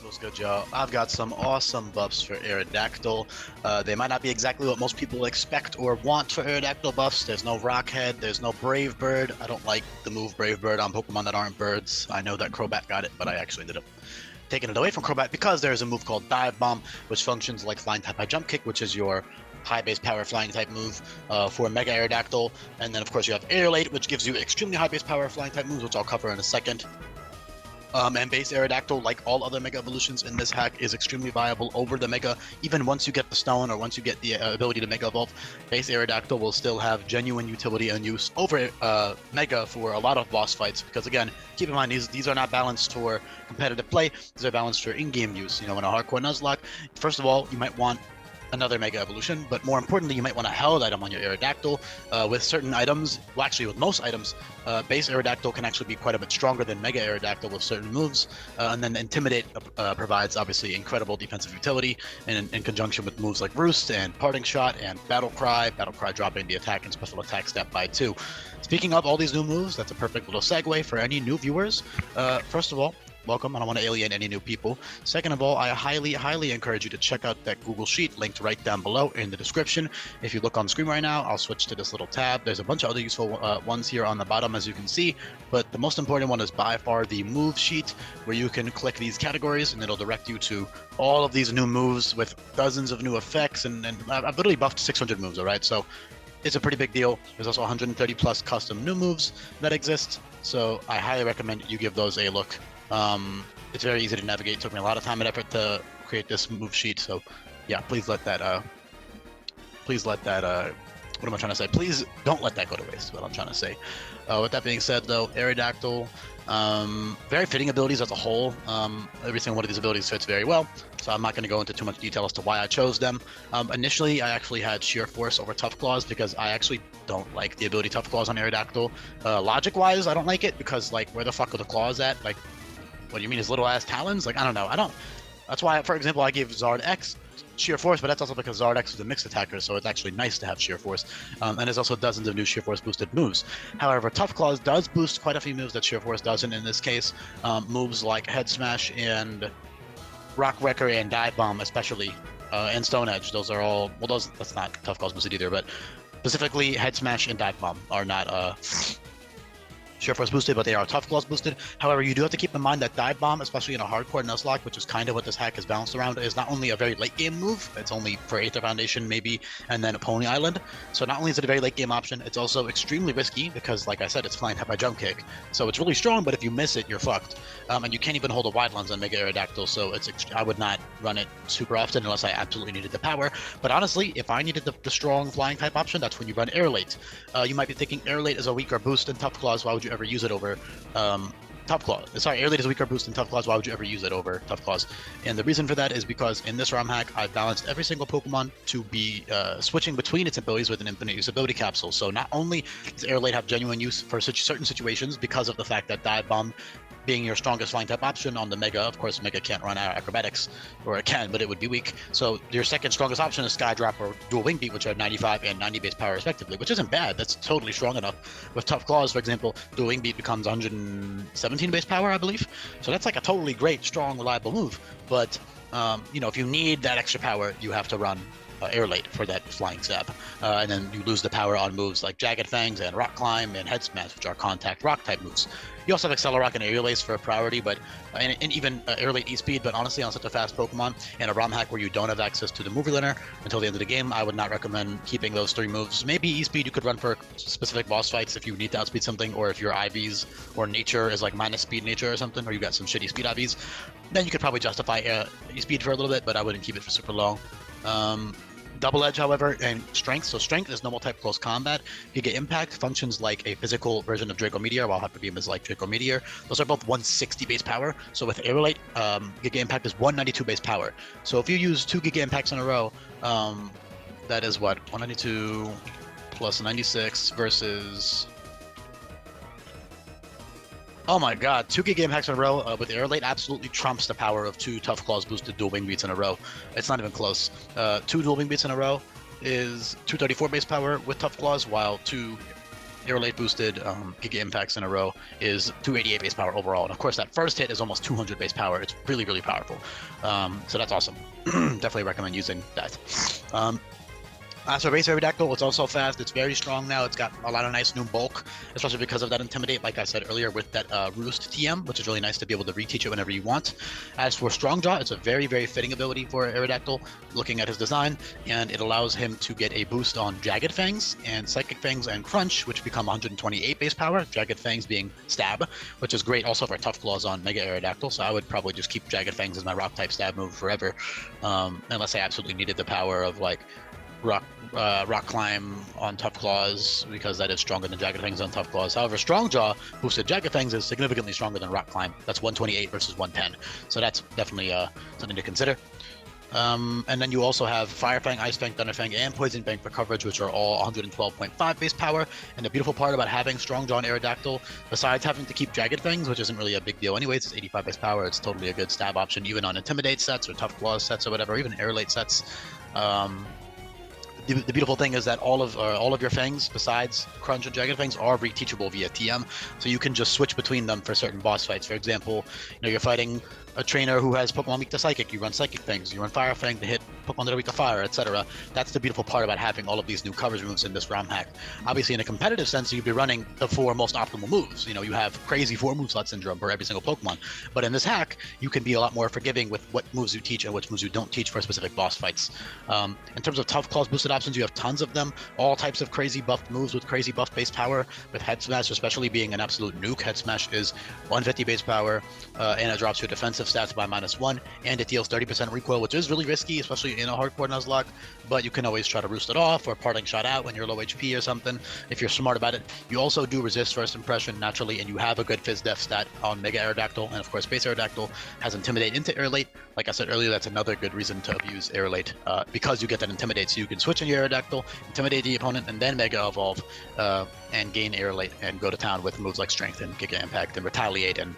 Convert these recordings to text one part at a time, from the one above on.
What's good, y'all? I've got some awesome buffs for Aerodactyl. They might not be exactly what most people expect or want for Aerodactyl buffs. There's no Rockhead, there's no Brave Bird. I don't like the move Brave Bird on Pokemon that aren't birds. I know that Crobat got it, but I actually ended up taking it away from Crobat because there's a move called Dive Bomb, which functions like Flying type high jump kick, which is your high base power flying type move for Mega Aerodactyl. And then, of course, you have Airlate, which gives you extremely high base power flying type moves, which I'll cover in a second. And base Aerodactyl, like all other Mega Evolutions in this hack, is extremely viable over the Mega. Even once you get the Stone or once you get the ability to Mega Evolve, base Aerodactyl will still have genuine utility and use over Mega for a lot of boss fights. Because again, keep in mind, these are not balanced for competitive play. These are balanced for in-game use. You know, in a hardcore Nuzlocke, first of all, you might want another Mega Evolution, but more importantly, you might want a held item on your Aerodactyl. With certain items, well, actually with most items, base Aerodactyl can actually be quite a bit stronger than Mega Aerodactyl with certain moves, and then Intimidate provides obviously incredible defensive utility in conjunction with moves like Roost and Parting Shot and Battle Cry dropping the attack and special attack step by 2. Speaking of all these new moves, that's a perfect little segue for any new viewers. First of all, welcome. I don't want to alienate any new people. Second of all, I highly encourage you to check out that Google Sheet linked right down below in the description. If you look on the screen right now, I'll switch to this little tab. There's a bunch of other useful ones here on the bottom, as you can see, but the most important one is by far the move sheet, where you can click these categories and it'll direct you to all of these new moves with dozens of new effects, and I've literally buffed 600 moves, all right? So it's a pretty big deal. There's also 130 plus custom new moves that exist, so I highly recommend you give those a look. It's very easy to navigate. It took me a lot of time and effort to create this move sheet, so yeah, please let that what am I trying to say? Please don't let that go to waste, is what I'm trying to say. With that being said, though, Aerodactyl, very fitting abilities as a whole. Every single one of these abilities fits very well, so I'm not going to go into too much detail as to why I chose them. Initially, I actually had Sheer Force over Tough Claws because I actually don't like the ability Tough Claws on Aerodactyl. Logic-wise, I don't like it because, like, where the fuck are the claws at? Like, what do you mean, his little-ass talons? Like, I don't know. That's why, for example, I gave Zard X Sheer Force, but that's also because Zard X is a mixed attacker, so it's actually nice to have Sheer Force. And there's also dozens of new Sheer Force boosted moves. However, Tough Claws does boost quite a few moves that Sheer Force doesn't in this case. Moves like Head Smash and Rock Wrecker and Dive Bomb, especially, and Stone Edge. Those are all, well, that's not Tough Claws boosted either, but specifically Head Smash and Dive Bomb are not Sheer Force boosted, but they are Tough Claws boosted. However, you do have to keep in mind that Dive Bomb, especially in a hardcore Nuzlocke, which is kind of what this hack is balanced around, is not only a very late game move, it's only for Aether Foundation maybe, and then a Pony Island. So not only is it a very late game option, it's also extremely risky because, like I said, it's flying type by jump kick. So it's really strong, but if you miss it, you're fucked. And you can't even hold a wide lens on Mega Aerodactyl, so I would not run it super often unless I absolutely needed the power. But honestly, if I needed the strong flying type option, that's when you run Airlate. You might be thinking Airlate is a weaker boost than Tough Claws. Why would you ever use it over Tough Claws? Sorry, Airlate is a weaker boost than Tough Claws. Why would you ever use it over Tough Claws? And the reason for that is because in this ROM hack, I've balanced every single Pokemon to be switching between its abilities with an infinite use ability capsule. So not only does Airlate have genuine use for certain situations because of the fact that Dive Bomb being your strongest flying type option on the Mega, of course, Mega can't run acrobatics, or it can, but it would be weak. So your second strongest option is Skydrop or Dual Wing Beat, which are 95 and 90 base power respectively, which isn't bad. That's totally strong enough. With Tough Claws, for example, Dual Wing Beat becomes 117 base power, I believe. So that's like a totally great, strong, reliable move. But you know, if you need that extra power, you have to run Airlate for that flying stab, and then you lose the power on moves like Jagged Fangs and Rock Climb and Head Smash, which are contact rock type moves. You also have Accelerock and Airlace for priority, but and even Airlate E-Speed. But honestly, on such a fast Pokemon and a ROM hack where you don't have access to the movie learner until the end of the game, I would not recommend keeping those 3 moves. Maybe E-Speed you could run for specific boss fights if you need to outspeed something, or if your IVs or nature is like minus speed nature or something, or you got some shitty speed IVs. Then you could probably justify E-Speed for a little bit, but I wouldn't keep it for super long. Double Edge, however, and Strength. So Strength is normal type close combat. Giga Impact functions like a physical version of Draco Meteor, while Hyper Beam is like Draco Meteor. Those are both 160 base power. So with Aerolite, Giga Impact is 192 base power. So if you use 2 Giga Impacts in a row, that is what? 192 plus 96 versus... Oh my god, 2 Giga Impacts in a row with Airlate absolutely trumps the power of 2 Tough Claws boosted Dual Wing Beats in a row. It's not even close. 2 Dual Wing Beats in a row is 234 base power with Tough Claws, while 2 Aerolate boosted Giga Impacts in a row is 288 base power overall. And of course, that first hit is almost 200 base power. It's really, really powerful. So that's awesome. Definitely recommend using that. As for base Aerodactyl, it's also fast. It's very strong now. It's got a lot of nice new bulk, especially because of that Intimidate, like I said earlier, with that Roost TM, which is really nice to be able to reteach it whenever you want. As for Strong Jaw, it's a very, very fitting ability for Aerodactyl, looking at his design, and it allows him to get a boost on Jagged Fangs and Psychic Fangs and Crunch, which become 128 base power, Jagged Fangs being Stab, which is great also for Tough Claws on Mega Aerodactyl, so I would probably just keep Jagged Fangs as my Rock-type stab move forever, unless I absolutely needed the power of, like, Rock Climb on Tough Claws, because that is stronger than Jagged Fangs on Tough Claws. However, Strong Jaw boosted Jagged Fangs is significantly stronger than Rock Climb. That's 128 versus 110. So that's definitely something to consider. And then you also have Fire Fang, Ice Fang, Thunder Fang, and Poison Fang for coverage, which are all 112.5 base power. And the beautiful part about having Strong Jaw and Aerodactyl, besides having to keep Jagged Fangs, which isn't really a big deal anyways, it's 85 base power, it's totally a good stab option, even on Intimidate sets or Tough Claws sets or whatever, even Aerolate sets. The beautiful thing is that all of your fangs, besides Crunch and Jagged Fangs, are reteachable via TM, so you can just switch between them for certain boss fights. For example, you're fighting a trainer who has Pokemon weak to Psychic, you run Psychic Fangs, you run Fire Fang to hit Pokemon that are weak to Fire, etc. That's the beautiful part about having all of these new coverage moves in this ROM hack. Obviously, in a competitive sense, you'd be running the 4 most optimal moves. You have crazy 4 moveslot syndrome for every single Pokemon. But in this hack, you can be a lot more forgiving with what moves you teach and which moves you don't teach for specific boss fights. In terms of Tough Claws boosted options, you have tons of them. All types of crazy buffed moves with crazy buff base power, with Head Smash especially being an absolute nuke. Head Smash is 150 base power, and it drops your defensive stats by -1, and it deals 30% recoil, which is really risky, especially in a hardcore Nuzlocke, but you can always try to roost it off or parting shot out when you're low HP or something, if you're smart about it. You also do resist first impression naturally, and you have a good Fizz Def stat on Mega Aerodactyl, and of course Base Aerodactyl has Intimidate into Aerolate. Like I said earlier, that's another good reason to abuse Aerolate, because you get that Intimidate, so you can switch in your Aerodactyl, Intimidate the opponent, and then Mega Evolve, and gain Aerolate and go to town with moves like Strength and Giga Impact and Retaliate, and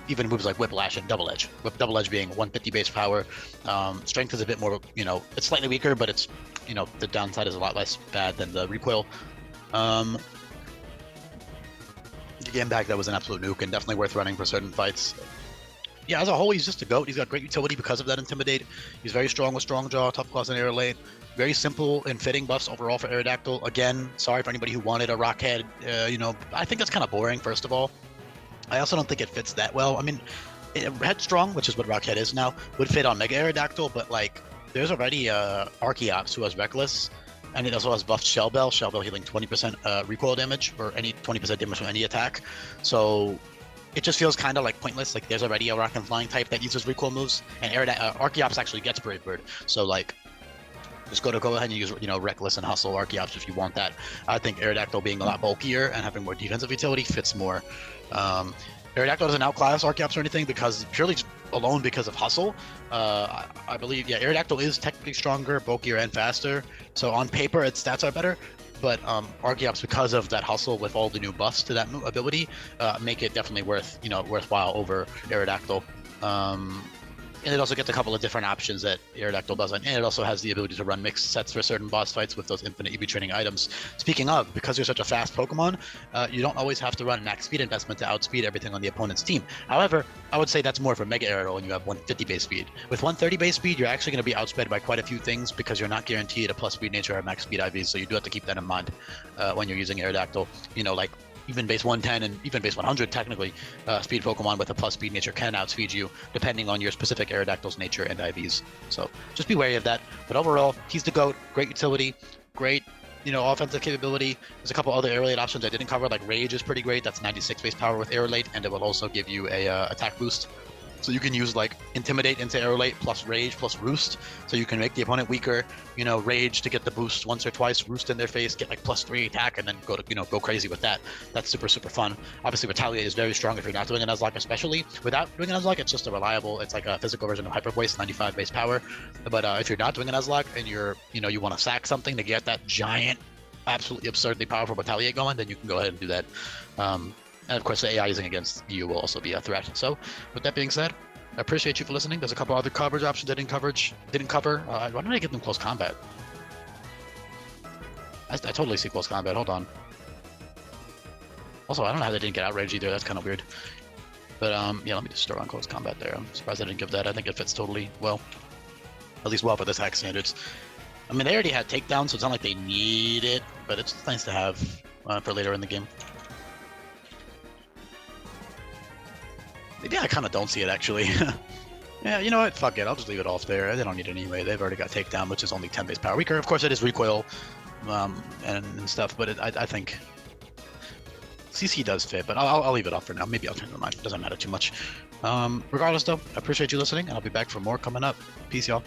even moves like Whiplash and Double Edge. Double Edge being 150 base power. Strength is a bit more, it's slightly weaker, but it's, the downside is a lot less bad than the recoil. Giga Impact, that was an absolute nuke and definitely worth running for certain fights. Yeah, as a whole, he's just a GOAT. He's got great utility because of that Intimidate. He's very strong with Strong Jaw, Tough Claws, and Aerolate. Very simple and fitting buffs overall for Aerodactyl. Again, sorry for anybody who wanted a Rock Head. I think that's kind of boring, first of all. I also don't think it fits that well. I mean, Headstrong, which is what Rock Head is now, would fit on Mega Aerodactyl, but there's already Archeops who has Reckless, and it also has buffed Shell Bell healing 20% recoil damage, or any 20% damage from any attack. So it just feels kind of pointless. There's already a Rock and Flying type that uses recoil moves, and Archeops actually gets Brave Bird. So just go ahead and use Reckless and Hustle Archeops if you want that. I think Aerodactyl being a lot bulkier and having more defensive utility fits more. Aerodactyl doesn't outclass Archeops or anything because purely alone because of Hustle. I believe, yeah, Aerodactyl is technically stronger, bulkier, and faster. So on paper, its stats are better. But Archeops, because of that Hustle with all the new buffs to that ability, make it definitely worthwhile over Aerodactyl. And it also gets a couple of different options that Aerodactyl doesn't, and it also has the ability to run mixed sets for certain boss fights with those infinite EV training items. Speaking of, because you're such a fast Pokemon, you don't always have to run max speed investment to outspeed everything on the opponent's team. However, I would say that's more for Mega Aerodactyl when you have 150 base speed. With 130 base speed, you're actually going to be outsped by quite a few things because you're not guaranteed a plus speed nature or max speed IVs, so you do have to keep that in mind when you're using Aerodactyl. Even base 110 and even base 100, technically, speed Pokemon with a plus speed nature can outspeed you, depending on your specific Aerodactyl's nature and IVs. So just be wary of that. But overall, he's the GOAT. Great utility, great, offensive capability. There's a couple other Aerolate options I didn't cover, like Rage is pretty great. That's 96 base power with Aerolate, and it will also give you a attack boost. So you can use Intimidate into Aerolate plus Rage plus Roost, so you can make the opponent weaker. Rage to get the boost once or twice, Roost in their face, get +3 attack, and then go crazy with that. That's super fun. Obviously, Retaliate is very strong if you're not doing a Nuzlocke, especially. Without doing a Nuzlocke, it's just a reliable. It's like a physical version of Hyper Voice, 95 base power. But if you're not doing a Nuzlocke and you want to sack something to get that giant, absolutely absurdly powerful Retaliate going, then you can go ahead and do that. And of course, the AI using against you will also be a threat. So, with that being said, I appreciate you for listening. There's a couple other coverage options I didn't cover. Why did I get them close combat? I totally see close combat. Hold on. Also, I don't know how they didn't get outrage either. That's kind of weird. But yeah, let me just throw on close combat there. I'm surprised I didn't give that. I think it fits totally well. At least well for this hack standards. I mean, they already had takedowns, so it's not like they need it, but it's nice to have for later in the game. Maybe I kind of don't see it, actually. Yeah, you know what? Fuck it. I'll just leave it off there. They don't need it anyway. They've already got takedown, which is only 10 base power weaker. Of course, it is recoil and stuff, but I think CC does fit, but I'll leave it off for now. Maybe I'll change my mind. It doesn't matter too much. Regardless, though, I appreciate you listening, and I'll be back for more coming up. Peace, y'all.